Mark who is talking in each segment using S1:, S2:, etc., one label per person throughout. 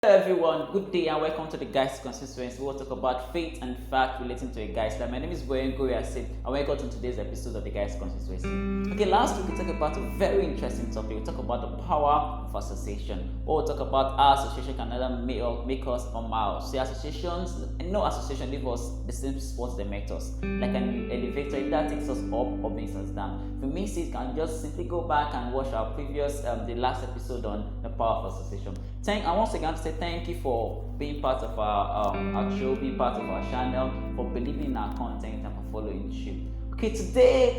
S1: Hello everyone, good day and welcome to the Guys Constituency. We'll talk about faith and fact relating to a guy's life. My name is Boyen Goriasid and welcome to today's episode of the Guys Constituency. Okay, last week we talked about a very interesting topic. We talked about the power of association. We'll talk about how association can either make us or mar us. See, associations, no association leave us the same spots they met us. Like an elevator, it either takes us up or brings us down. For me, you can just simply go back and watch our previous, the last episode on the power of association. I once again to say thank you for being part of our show, being part of our channel, for believing in our content and for following you. Okay, today,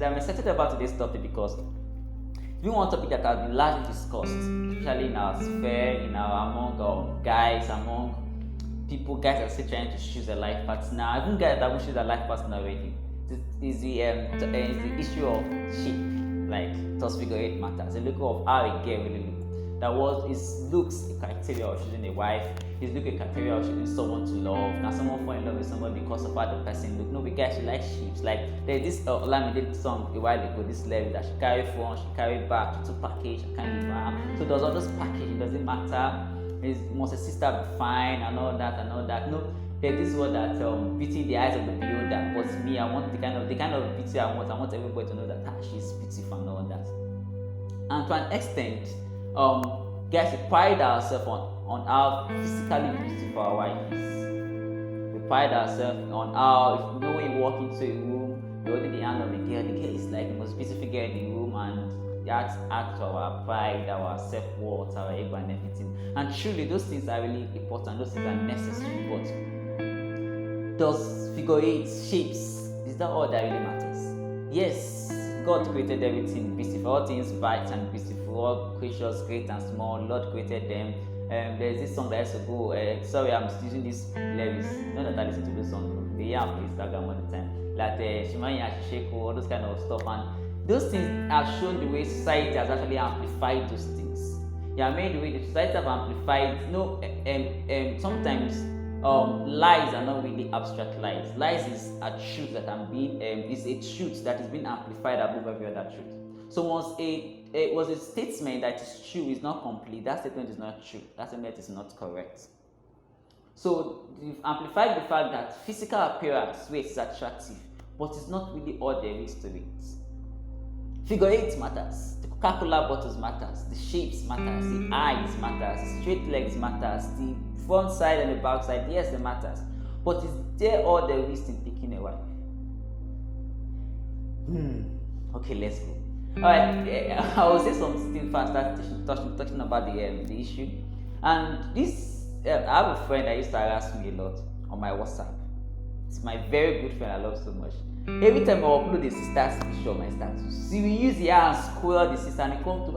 S1: I'm excited about today's topic because we want a topic that has been largely discussed, especially in our sphere, among our guys, among people, guys that are still trying to choose a life partner, even guys that won't choose a life partner already. Is the issue of shape, like does figure eight matters. A look of how a girl really looks. That was his looks a criteria of choosing a wife, his look a criteria of choosing someone to love. Can someone fall in love with somebody because of how the person look? No, we guys, she like shapes. Like there's this Olamide song a while ago, this lady that she carry front, she carry back, she took package, she can't leave her. So does all this package, it doesn't matter. Must a sister be fine and all that. No, there's this word that beating the eyes of the beholder. But me, I want the kind of beauty I want. I want everybody to know that she's beautiful and all that. And to an extent, guys, we pride ourselves on how physically beautiful our wife is. We pride ourselves on how, if when you walk into a room, you're holding the hand of the girl is like the most beautiful girl in the room, and that adds to our pride, our self-worth, our ego and everything. And truly, those things are really important, those things are necessary, but does figure eight, shapes, is that all that really matters? Yes, God created everything beautiful, all things bright and beautiful, all creatures great and small. Lord created them. There's this song that has to go. Sorry, I'm using this lyrics. Not that I listen to this song. They hear on Instagram all the time. Like Shimani Ashisheko, all those kind of stuff. And those things have shown the way society has actually amplified those things. Yeah, made the way the society have amplified. Sometimes lies are not really abstract lies. Lies is a truth that is a truth that is being amplified above every other truth. So once a statement that is true is not complete, that statement is not true. That statement is not correct. So you've amplified the fact that physical appearance, is attractive, but it's not really all there is to it. Figure eight matters. The Coca-Cola bottles matters. The shapes matters. The eyes matters. The straight legs matters. The front side and the back side, yes, it matters. But is there all there is in picking a wife? Okay, let's go. Alright, I will say something fast touching about the issue. And this, I have a friend that used to harass me a lot on my WhatsApp. It's my very good friend I love so much. Every time I upload the sister's picture on my status, she will use the hair and square the sister and it come to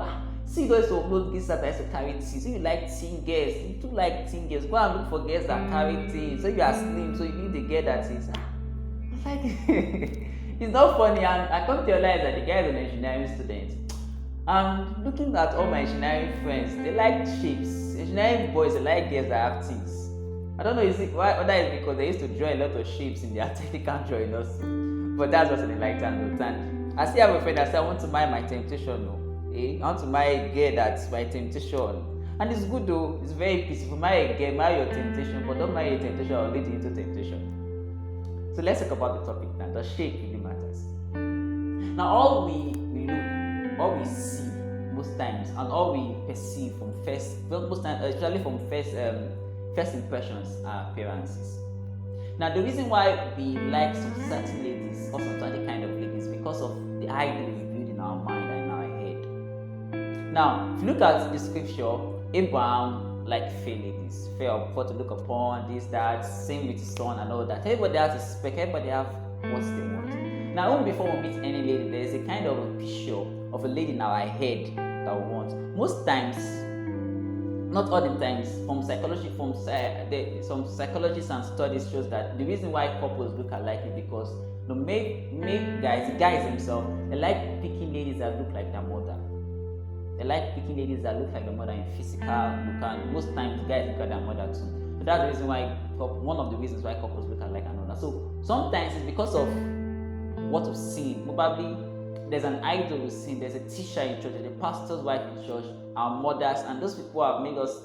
S1: see you guys to upload this that to carry tea. So you like teen girls, you too like teen girls. Go and look for girls that carry tea. So you are slim, so you need the girl that is like it's not funny, and I come to realize that the guy is an engineering student. I'm looking at all my engineering friends, they like shapes. Engineering boys, they like girls that have things. I don't know whether it's because they used to draw a lot of shapes in their technical drawing also. But that's what they like to note. And I still have a friend that said, I want to marry my temptation. No. I want to marry a girl that's my temptation. And it's good though, it's very peaceful. Marry a girl, marry your temptation, but don't marry a temptation or lead you into temptation. So let's talk about the topic now. Does shape really matters? Now, all we look, all we see most times, and all we perceive from most times, especially from first impressions, are appearances. Now, the reason why we like some certain ladies or some certain kind of ladies is because of the idea we build in our mind and in our head. Now, if you look at the scripture, Abraham like fair ladies, fair to look upon, this, that, same with his son and all that. Everybody has a spec, everybody have what they want. Now, even before we meet any lady, there is a kind of a picture of a lady in our head that we want. Most times, not all the times, some psychologists and studies shows that the reason why couples look alike is because the guys themselves, they like picking ladies that look like their mother. They like picking ladies that look like their mother in physical look, and most times guys look at their mother too. So that's the reason why one of the reasons why couples look alike and all that. So sometimes it's because of what we've seen. Probably there's an idol we've seen, there's a teacher in church, there's a pastor's wife in church, our mothers, and those people have made us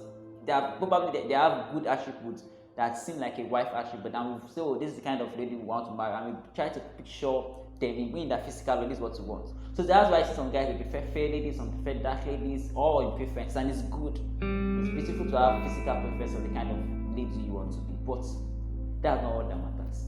S1: they have good attributes that seem like a wife attribute, and we say, oh, this is the kind of lady we want to marry, and we try to picture them in that physical way. This is what we want. So that's why I see some guys they prefer fair ladies, some prefer dark ladies, all in preference, and it's good. It's beautiful to have physical preference of the kind of lady you want to be, but that's not all that matters.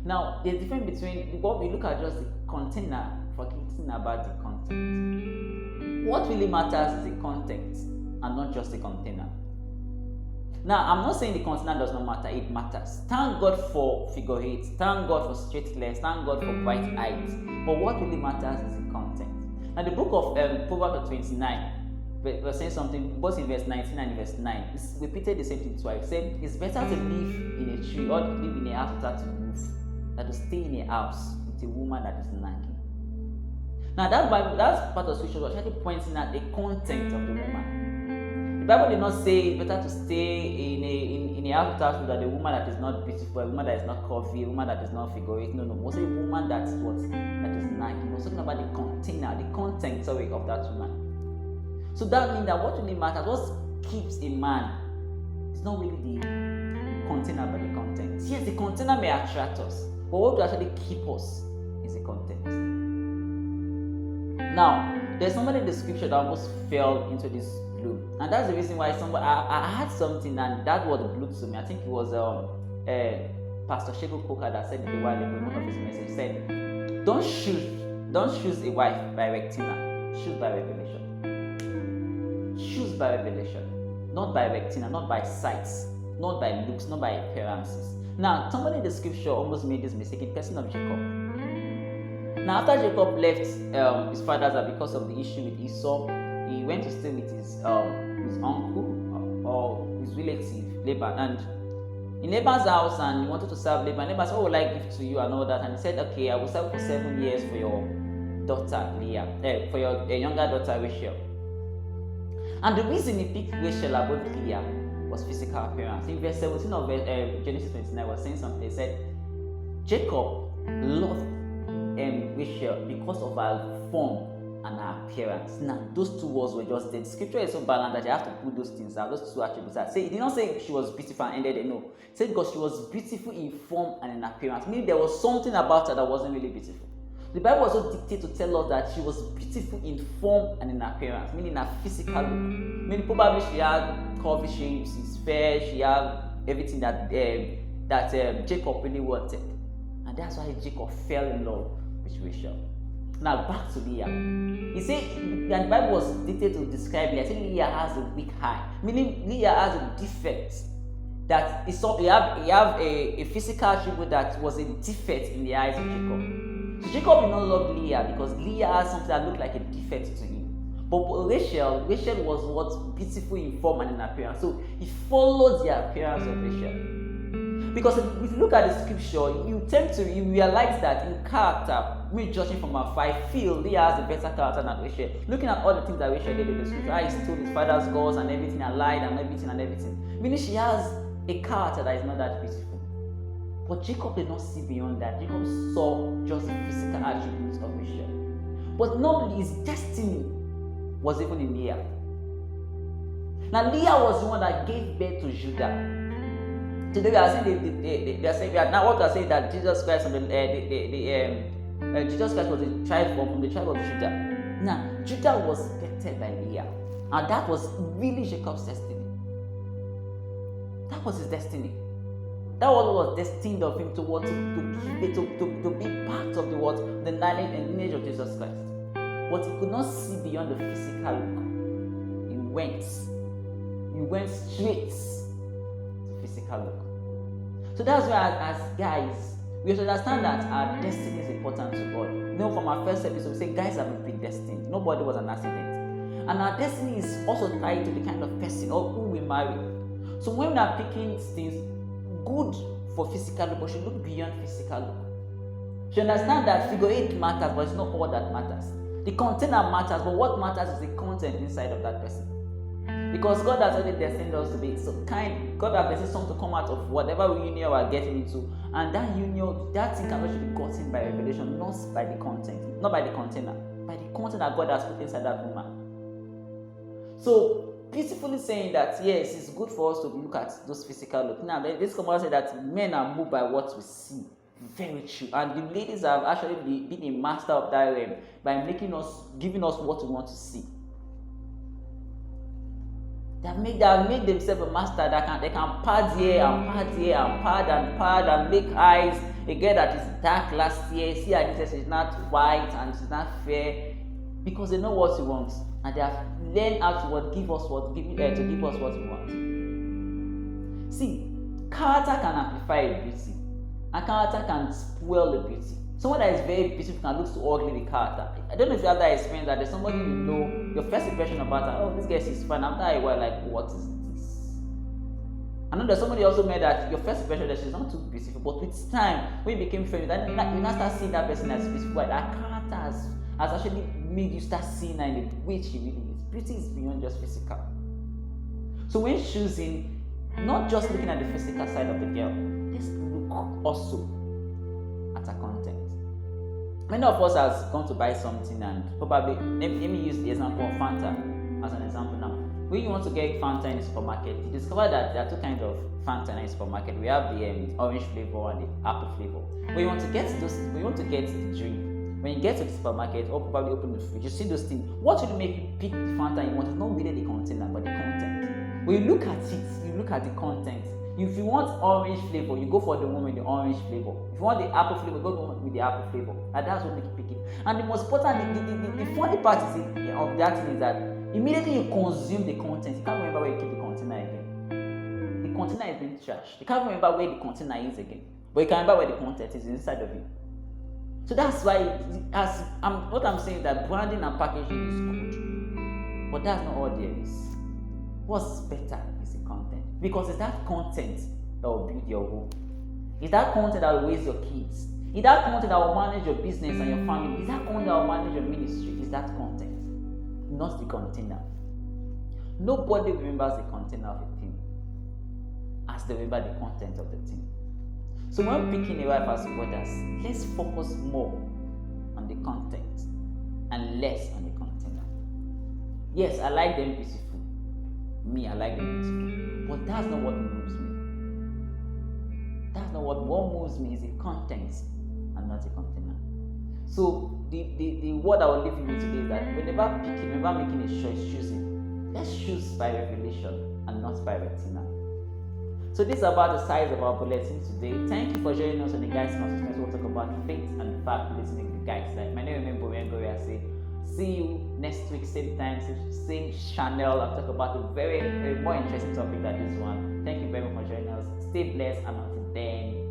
S1: Now, there's a difference between what we look at just the container, forgetting about the content. What really matters is the content and not just the container. Now, I'm not saying the container does not matter, it matters. Thank God for figure eight, thank God for straight legs, thank God for bright eyes. But what really matters is the content. Now, the book of Proverbs 29, we're saying something both in verse 19 and in verse 9. It's repeated the same thing twice. Saying it's better to live in a tree or to live in a house without a roof than to stay in a house with a woman that is nagging. Now, that part of scripture was actually pointing at the content of the woman. The Bible did not say it's better to stay in a house without that a woman that is not beautiful, a woman that is not curvy, a woman that is not figure eight. No. It was a woman that is nagging. It was talking about the container, the content, of that woman. So that means that what really matters, what keeps a man, is not really the container but the content. Yes, the container may attract us, but what will actually keep us is the content. Now, there's somebody in the scripture that almost fell into this loop, and that's the reason why I had something and that was glued to me. I think it was Pastor Shego Coker that said it a while ago in one of his messages. Said, don't choose a wife by rectina, choose by revelation. Choose by revelation, not by rectina, not by sights, not by looks, not by appearances. Now, somebody in the scripture almost made this mistake in person of Jacob. Now, after Jacob left his father's house because of the issue with Esau, he went to stay with his uncle or his relative Laban. And in Laban's house, and he wanted to serve Laban. Laban said, "What will I give to you?" and all that. And he said, "Okay, I will serve for 7 years for your daughter Leah, for your younger daughter Rachel." And the reason he picked Rachel above Leah was physical appearance. In verse 17 of Genesis 29 was saying something. He said, Jacob loved Rachel because of her form and her appearance. Now, those two words were just there. The scripture is so balanced that you have to put those things out, those two attributes out. He did not say she was beautiful and ended it. No. He said because she was beautiful in form and in appearance. Meaning there was something about her that wasn't really beautiful. The Bible also dictates to tell us that she was beautiful in form and in appearance, meaning her physical look. Meaning probably she had curvy shapes, she's fair, she had everything that Jacob really wanted. And that's why Jacob fell in love with Rachel. Now back to Leah. He said, and the Bible was dictated to describe Leah. I think Leah has a weak eye, meaning Leah has a defect that is so you have a physical attribute that was a defect in the eyes of Jacob. So Jacob did not love Leah because Leah had something that looked like a defect to him. But Rachel was what's beautiful in form and in appearance. So he followed the appearance of Rachel. Because if you look at the scripture, you realize that in character, we judging from afar, I feel Leah has a better character than Rachel. Looking at all the things that Rachel did in the scripture, how he stole his father's gods and everything, and lied and everything. Meaning she has a character that is not that beautiful. But Jacob did not see beyond that. Jacob saw just the physical attributes of Rachel. But normally his destiny was even in Leah. Now Leah was the one that gave birth to Judah. Today we are saying now what we are saying that Jesus Christ Jesus Christ was a child from the tribe of Judah. Now Judah was better by Leah, and that was really Jacob's destiny. That was his destiny. That was destined of him to be part of the lineage of Jesus Christ. But he could not see beyond the physical look. He went straight to physical look. So that's why as guys, we should understand that our destiny is important to God. You know, from our first episode, we say guys have been predestined. Nobody was an accident. And our destiny is also tied to the kind of person or who we marry. So when we are picking things good for physical look, but should look beyond physical look. You understand that figure 8 matters, but it's not all that matters. The container matters, but what matters is the content inside of that person. Because God has already destined us to be so kind. God has destined something to come out of whatever union we are getting into, and that union, that thing can actually be gotten by revelation, not by the content, not by the container, by the content that God has put inside that woman. So beautifully saying that yes, it's good for us to look at those physical look. Now, this commercial said that men are moved by what we see. Very true. And the ladies have actually been a master of that realm by giving us what we want to see. They have made themselves a master that they can pad here and pad here and pad and make eyes. A girl that is dark last year, see her this is not white and she's not fair, because they know what she wants and they have learned how to give us what we want. See, character can amplify a beauty, and character can spoil a beauty. Someone that is very beautiful can look so ugly with character. I don't know if you have that experience that there's somebody you know, your first impression about her, oh, this girl is fine. After a while, like, what is this? I know there's somebody also made that your first impression that she's not too beautiful, but with time, when you became friends, then you now start seeing that person as beautiful. But that character has actually made you start seeing her in the way she really is. Beauty is beyond just physical. So when choosing, not just looking at the physical side of the girl, let's look also at her content. Many of us has gone to buy something and probably, let me use the example of Fanta as an example now. When you want to get Fanta in the supermarket, you discover that there are two kinds of Fanta in the supermarket. We have the orange flavor and the apple flavor. When you want to get the drink, when you get to the supermarket or probably open the fridge, you see those things. What will make you pick the Fanta you want is not really the container, but the content. When you look at it, you look at the content. If you want orange flavor, you go for the one with the orange flavor. If you want the apple flavor, go with the apple flavor. And that's what make you pick it. And the most important, the funny part of that thing is that immediately you consume the content, you can't remember where you keep the container again. The container is being trashed. You can't remember where the container is again. But you can remember where the content is inside of you. So that's why, what I'm saying is that branding and packaging is good. But that's not all there is. What's better is the content. Because it's that content that will build your home. It's that content that will raise your kids. It's that content that will manage your business and your family. It's that content that will manage your ministry. It's that content, not the container. Nobody remembers the container of a thing as they remember the content of the thing. So when picking a wife as brothers, let's focus more on the content and less on the container. Yes, I like them beautiful. Me, I like them beautiful. But that's not what moves me. That's not what moves me is the content and not the container. So the word I will leave you with today is that whenever making a choice, choosing, let's choose by revelation and not by retina. So this is about the size of our bulletin today. Thank you for joining us on the Guys Consciousness. We'll talk about faith and fact listening to the guys. Like my name is Bowengoria. I say see you next week, same time, same channel. I'll talk about a very more interesting topic than this one. Thank you very much for joining us. Stay blessed and until then.